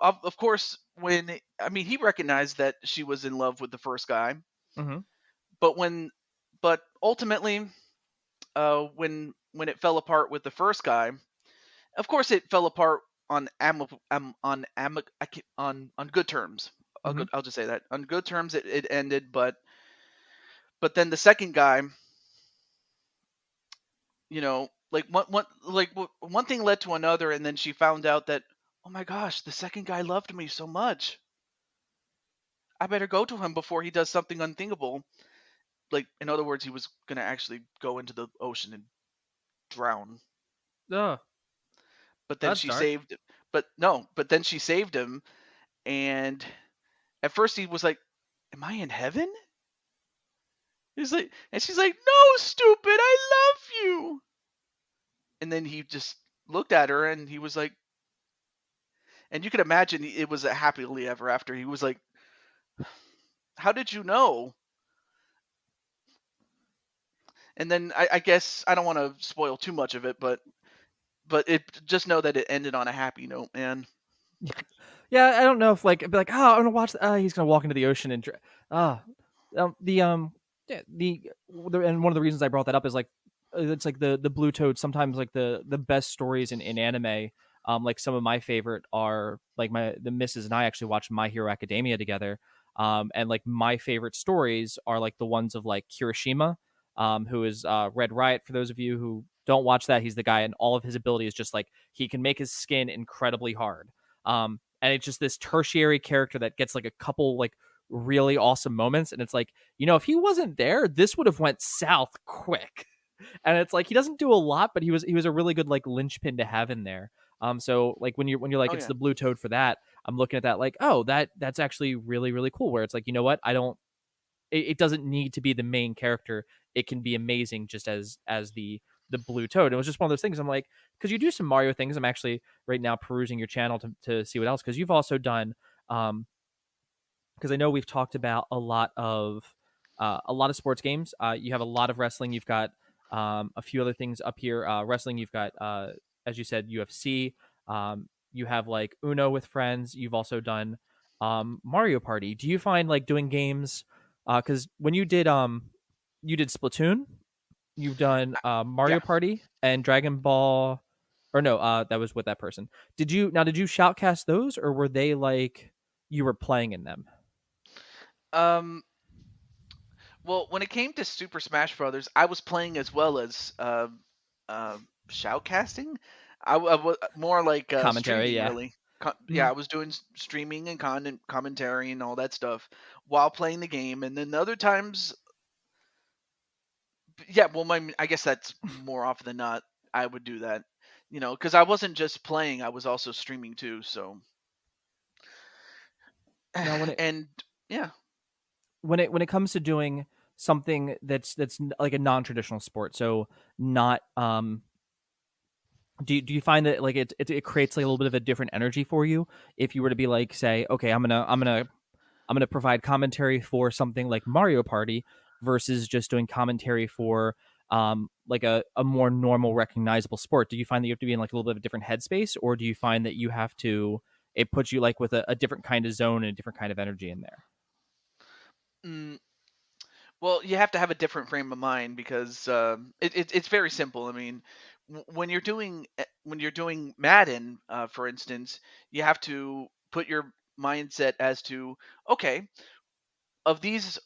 of course, when I mean, he recognized that she was in love with the first guy. Mm-hmm. But ultimately, when it fell apart with the first guy, of course it fell apart on good terms. Mm-hmm. I'll just say that on good terms it ended. But But then the second guy, like one thing led to another, and then she found out that, oh my gosh, the second guy loved me so much. I better go to him before he does something unthinkable. Like, in other words, he was gonna actually go into the ocean and drown. Ugh, But then that's she dark. saved, but no, but then she saved him, and at first he was like, "Am I in heaven?" He's like, and she's like, "No, stupid, I love you." And then he just looked at her, and he was like, and you could imagine it was a happily ever after. He was like, "How did you know?" And then I guess I don't want to spoil too much of it, but it just know that it ended on a happy note, man. Yeah, I don't know if like I'd be like, oh, I'm gonna watch. He's gonna walk into the ocean and the yeah, and one of the reasons I brought that up is like it's like the blue toad. Sometimes like the best stories in anime. Like some of my favorite are like the missus and I actually watched My Hero Academia together. And like my favorite stories are like the ones of like Kirishima, who is Red Riot. For those of you who don't watch that, he's the guy, and all of his ability is just like he can make his skin incredibly hard. And it's just this tertiary character that gets like a couple like really awesome moments, and it's like, if he wasn't there, this would have went south quick. And it's like he doesn't do a lot, but he was a really good like linchpin to have in there. So like when you're like Oh it's yeah. the blue toad for that, I'm looking at that like, oh, that's actually really really cool. Where it's like, you know what, I don't it doesn't need to be the main character. It can be amazing just as the blue toad. It was just one of those things. I'm like, because you do some Mario things. I'm actually right now perusing your channel to see what else, because you've also done because I know we've talked about a lot of sports games. You have a lot of wrestling. You've got a few other things up here. Wrestling. You've got as you said, UFC. You have like Uno with friends. You've also done Mario Party. Do you find like doing games? Because when you did Splatoon, you've done Yeah. Mario Party and Dragon Ball, or no, that was with that person. Did you shoutcast those, or were they like you were playing in them? Um. Well, when it came to Super Smash Brothers, I was playing as well as shoutcasting. I was more like Commentary, streaming, yeah. really. Yeah, Mhm. I was doing streaming and commentary and all that stuff while playing the game, and then other times, yeah. Well, I guess that's more often than not I would do that, because I wasn't just playing; I was also streaming too. So, Now when it and yeah. when it comes to doing something that's like a non-traditional sport, so not do you find that like it creates like a little bit of a different energy for you if you were to be like, say, okay, I'm gonna provide commentary for something like Mario Party versus just doing commentary for like a more normal recognizable sport? Do you find that you have to be in like a little bit of a different headspace, or do you find that you have to it puts you like with a different kind of zone and a different kind of energy in there? Mm, Well, you have to have a different frame of mind because it's very simple. I mean, when you're doing Madden, for instance, you have to put your mindset as to, okay, of these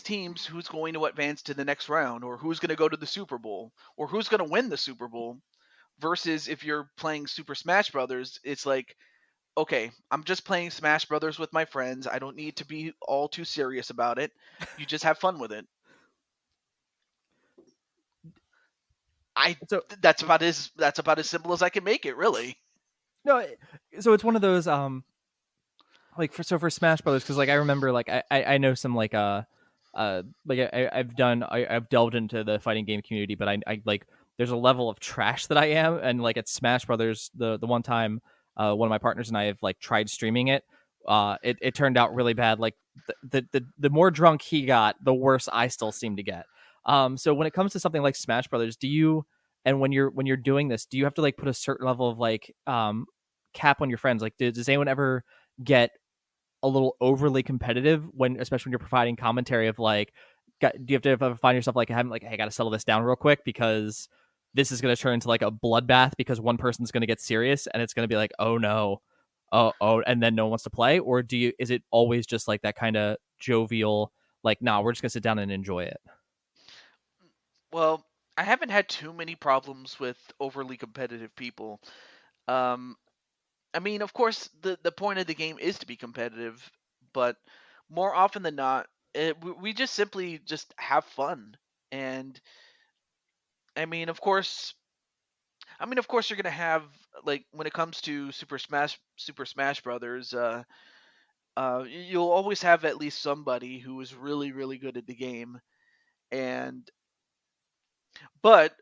teams, who's going to advance to the next round, or who's going to go to the Super Bowl, or who's going to win the Super Bowl. Versus if you're playing Super Smash Brothers, it's like, okay, I'm just playing Smash Brothers with my friends. I don't need to be all too serious about it. You just have fun with it. I So that's about as simple as I can make it, really. no, so it's one of those like for Smash Brothers, because like I remember like I know some like I've delved into the fighting game community, but I like there's a level of trash that I am, and like at Smash Brothers, the one time one of my partners and I have like tried streaming it, it turned out really bad. Like the more drunk he got, the worse I still seem to get. So when it comes to something like Smash Brothers, do you and when you're doing this, do you have to like put a certain level of like cap on your friends? Like, does anyone ever get a little overly competitive when, especially when you're providing commentary of like, do you have to ever find yourself like having like, hey, I got to settle this down real quick because this is going to turn into like a bloodbath because one person's going to get serious and it's going to be like, oh no, oh, and then no one wants to play? Or is it always just like that kind of jovial, like, nah, we're just going to sit down and enjoy it? Well, I haven't had too many problems with overly competitive people. Um, I mean, of course, the point of the game is to be competitive, but more often than not, we just simply just have fun. And of course, you're gonna have, like, when it comes to Super Smash Brothers. You'll always have at least somebody who is really, really good at the game, and but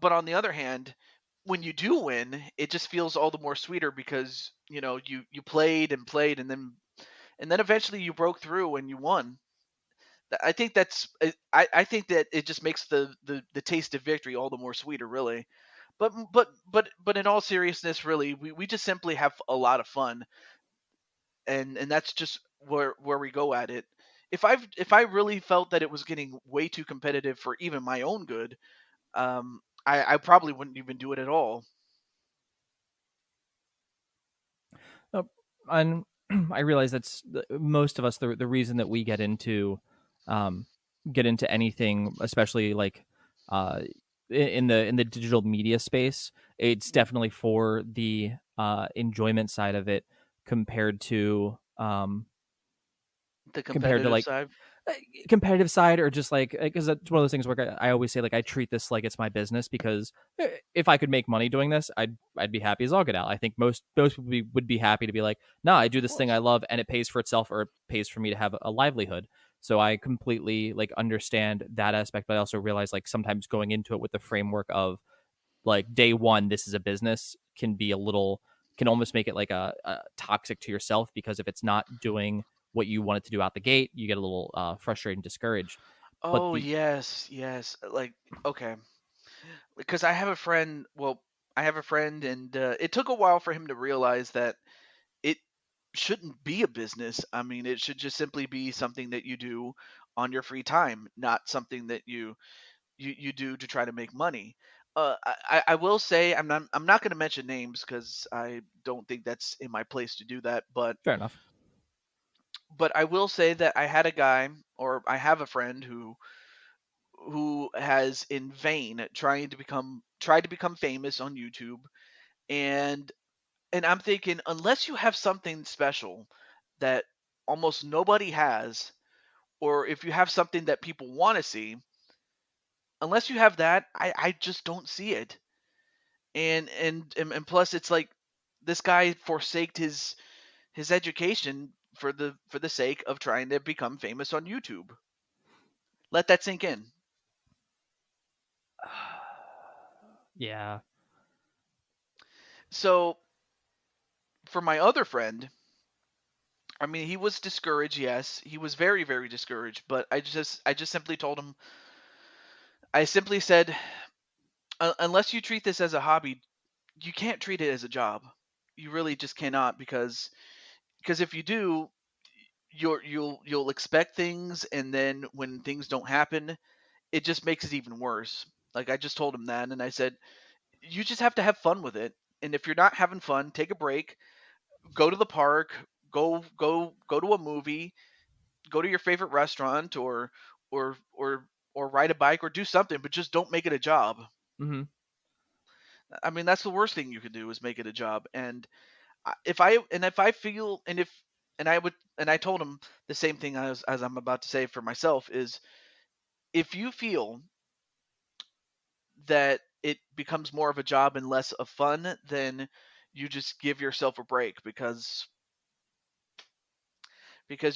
on the other hand, when you do win, it just feels all the more sweeter because you played and played, and then eventually you broke through and you won. I think I think that it just makes the taste of victory all the more sweeter, really. But in all seriousness, really, we just simply have a lot of fun, and that's just where we go at it. If I really felt that it was getting way too competitive for even my own good, I probably wouldn't even do it at all. Uh, and I realize most of us, the reason that we um, get into anything, especially like uh, in the digital media space, it's Mm. definitely for the enjoyment side of it compared to The compared to competitive like side. uh, competitive side, or just like because it's one of those things where I always say like I treat this like it's my business, because if I could make money doing this, I'd be happy as all get out. I think most people would be happy to be like, no, I do Of this thing I course. love and it pays for itself, or it pays for me to have a livelihood. So I completely like understand that aspect, but I also realize like sometimes going into it with the framework of like day one, this is a business, can be a little, can almost make it like a toxic to yourself, because if it's not doing what you want it to do out the gate, you get a little frustrated and discouraged. But Oh the yes, yes. Like, okay, because I have a friend. Well, I have a friend, and it took a while for him to realize that it shouldn't be a business. I mean, it should just simply be something that you do on your free time, not something that you do to try to make money. I will say, I'm not going to mention names because I don't think that's in my place to do that. But fair enough. but I will say that I had a guy, or I have a friend who has in vain tried to become famous on YouTube, and I'm thinking, unless you have something special that almost nobody has, or if you have something that people want to see, unless you have that, I just don't see it. And plus, it's like this guy forsaked his education for the sake of trying to become famous on YouTube. Let that sink in. Yeah. So for my other friend, I mean, he was discouraged. Yes, he was very, very discouraged. But I just simply told him. I simply said, unless you treat this as a hobby, you can't treat it as a job. You really just cannot, because if you do, you'll expect things, and then when things don't happen, it just makes it even worse. Like, I just told him that, and I said, you just have to have fun with it. And if you're not having fun, take a break, go to the park, go to a movie, go to your favorite restaurant, or ride a bike, or do something, but just don't make it a job. Hmm. I mean, that's the worst thing you could do, is make it a job. And if I feel, and I told him the same thing as I'm about to say for myself, is if you feel that it becomes more of a job and less of fun, then you just give yourself a break, because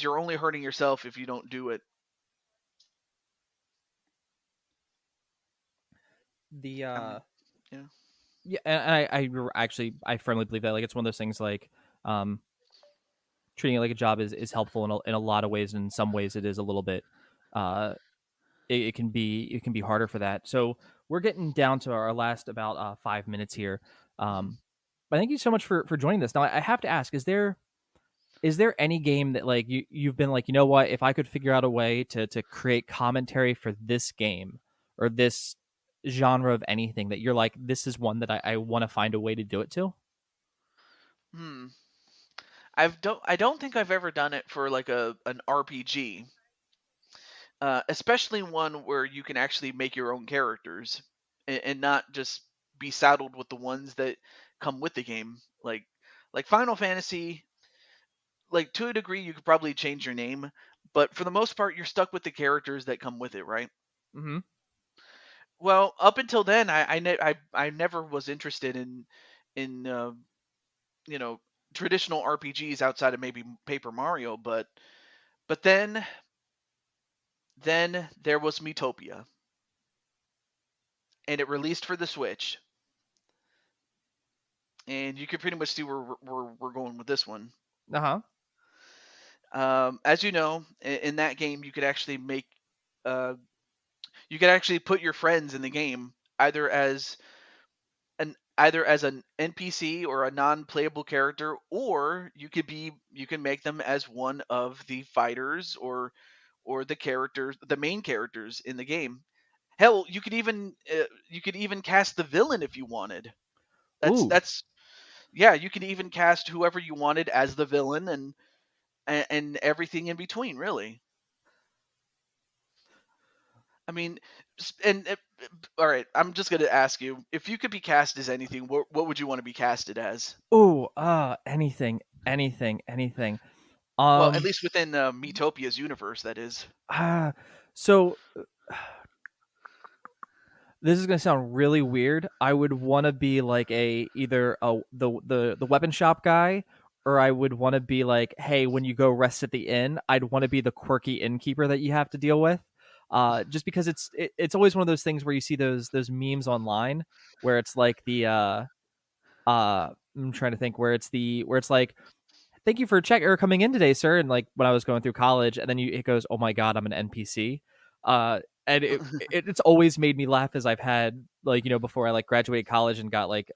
you're only hurting yourself if you don't do it. The Yeah. yeah, and actually I firmly believe that like it's one of those things like um treating it like a job is helpful in a lot of ways, and in some ways it is a little bit uh it can be harder for that. So we're getting down to our last about 5 minutes here. Mhm. um but thank you so much for joining this. Now I have to ask, is there any game that like you've been like, you know what, if I could figure out a way to create commentary for this game or this genre of anything, that you're like, this is one that I want to find a way to do it to? Hmm. I don't think I've ever done it for like a an RPG. especially one where you can actually make your own characters and not just be saddled with the ones that come with the game. Like Final Fantasy, like to a degree, you could probably change your name, but for the most part, you're stuck with the characters that come with it, right? Mm-hmm. Well, up until then, I never was interested in you know traditional RPGs outside of maybe Paper Mario, but then there was Metopia, and it released for the Switch, and you can pretty much see where we're going with this one. Uh-huh. As you know, in that game, uh, you could actually put your friends in the game either as an NPC or a non-playable character, or you can make them as one of the fighters or the main characters in the game. Hell, you could even cast the villain if you wanted. Ooh. That's Yeah, you could even cast whoever you wanted as the villain and everything in between, really. I mean, all right, I'm just going to ask you, if you could be cast as anything, what would you want to be casted as? Ooh. Anything. Anything. Anything. Well, at Um. least within Metopia's universe, that is. Ah. So this is gonna sound really weird. I would want to be like either the weapon shop guy, or I would want to be like, hey, when you go rest at the inn, I'd want to be the quirky innkeeper that you have to deal with. Just because it's always one of those things where you see those memes online where it's like I'm trying to think where it's like, thank you for check or coming in today, sir. And like when I was going through college, and then it goes, oh my god, I'm an NPC. Uh, and it's always made me laugh as I've had like before I like graduated college and got like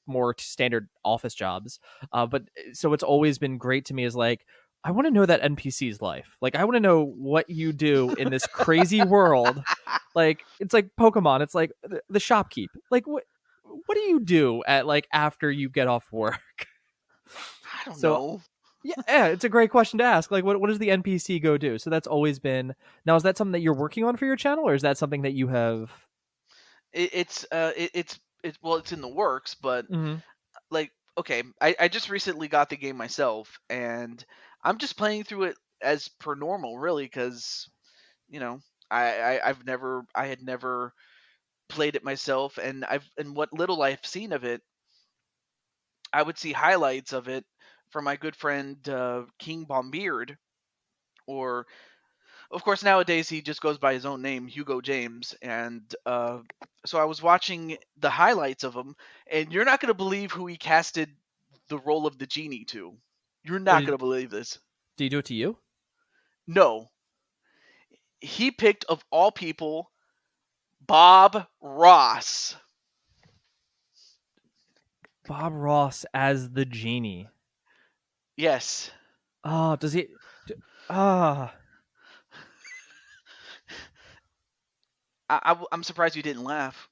more standard office jobs. But so it's always been great to me is like, I want to know that NPC's life. Like I want to know what you do in this crazy world. Like it's like Pokemon. It's like the shopkeep. Like what do you do at like after you get off work? I don't So know. yeah, it's a great question to ask. Like, what does the NPC go do? So that's always been. Now, is that something that you're working on for your channel, or is that something that you have? It's in the works, but Mhm. like, okay, I just recently got the game myself, and I'm just playing through it as per normal, really, because you know I had never played it myself, and what little I've seen of it, I would see highlights of it from my good friend King Bombeard, or of course nowadays he just goes by his own name, Hugo James, and so I was watching the highlights of him, and you're not gonna believe who he casted the role of the genie to. You're Oh, not gonna believe this. do you do it to you, No, he picked of all people Bob Ross. Bob Ross as the genie? Yes, Oh, does he? Ah, I'm surprised you didn't laugh.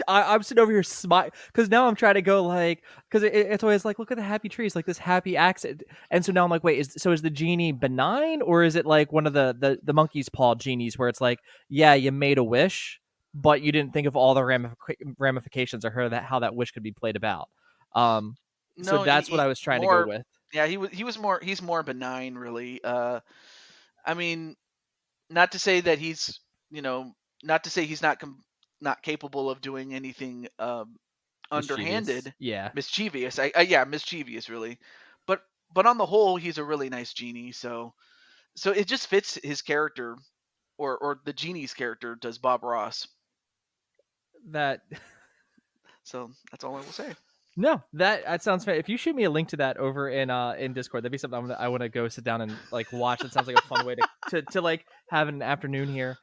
I'm sitting over here smiling because now I'm trying to go like because it's always like look at the happy trees like this happy accent, and so now I'm like wait is the genie benign or is it like one of the monkey's paw genies where it's like yeah you made a wish but you didn't think of all the ramifications or how that wish could be played about. um so No, that's what I was trying to go more. with. Yeah, he was more. He's more benign, really. I mean, not to say that he's you know not to say he's not capable of doing anything Mischievous, underhanded, yeah. mischievous. Yeah, mischievous, really. But but on the whole, he's a really nice genie. So it just fits his character, or the genie's character does Bob Ross. That So that's all I will say. No, that sounds fair. If you shoot me a link to that over in Discord, that'd be something I want to go sit down and like watch. It sounds like a fun way to like have an afternoon here.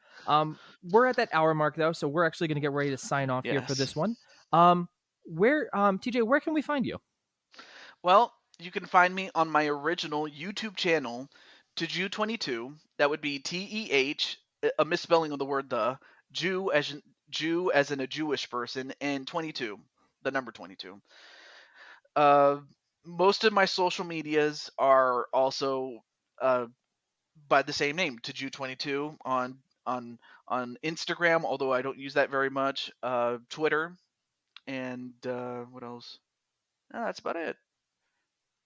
We're at that hour mark though, so we're actually going to get ready to sign off here for Yes. this one. Where TJ, where can we find you? Well, you can find me on my original YouTube channel, TehJew22. That would be TEH, a misspelling of the word the, Jew Jew as in a Jewish person, and 22, the number 22. Uh, Most of my social medias are also uh, by the same name, TehJew22 on on Instagram, although I don't use that very much. Twitter, and what else? That's about it.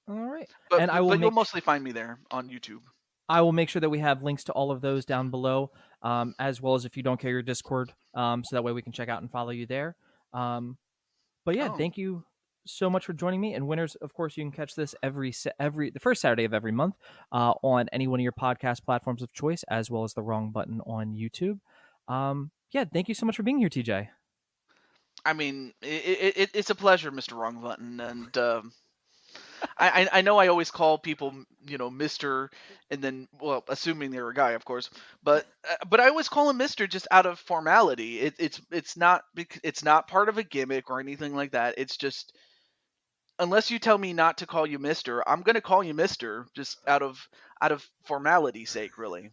All right. But And I will but you'll make mostly find me there on YouTube. I will make sure that we have links to all of those down below, as well as if you don't carry your Discord, so that way we can check out and follow you there. Um, but yeah, Oh, thank you so much for joining me. And winners, of course, you can catch this every the first Saturday of every month on any one of your podcast platforms of choice, as well as the Wrong Button on YouTube. Yeah, thank you so much for being here, TJ. I mean, it's a pleasure, Mr. Wrong Button, and I know I always call people, Mister, and then, well, assuming they're a guy, of course, but I always call him Mister just out of formality. It's not part of a gimmick or anything like that. It's just, unless you tell me not to call you Mister, I'm gonna call you Mister just out of formality's sake, really.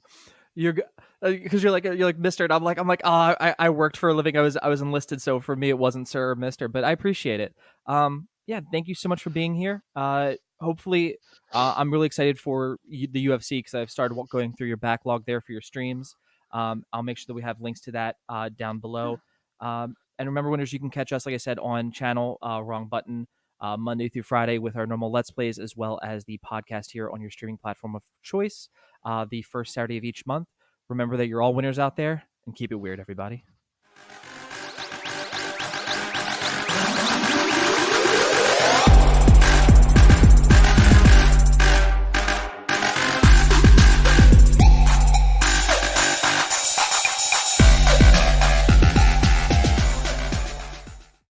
You're because you're like Mister, and I'm like, oh, I worked for a living. I was enlisted, so for me it wasn't Sir or Mister, but I appreciate it. Yeah, thank you so much for being here. Hopefully, I'm really excited for the UFC because I've started going through your backlog there for your streams. I'll make sure that we have links to that down below. And remember, winners, you can catch us, like I said, on channel Wrong Button Monday through Friday with our normal Let's Plays, as well as the podcast here on your streaming platform of choice the first Saturday of each month. Remember that you're all winners out there, and keep it weird, everybody.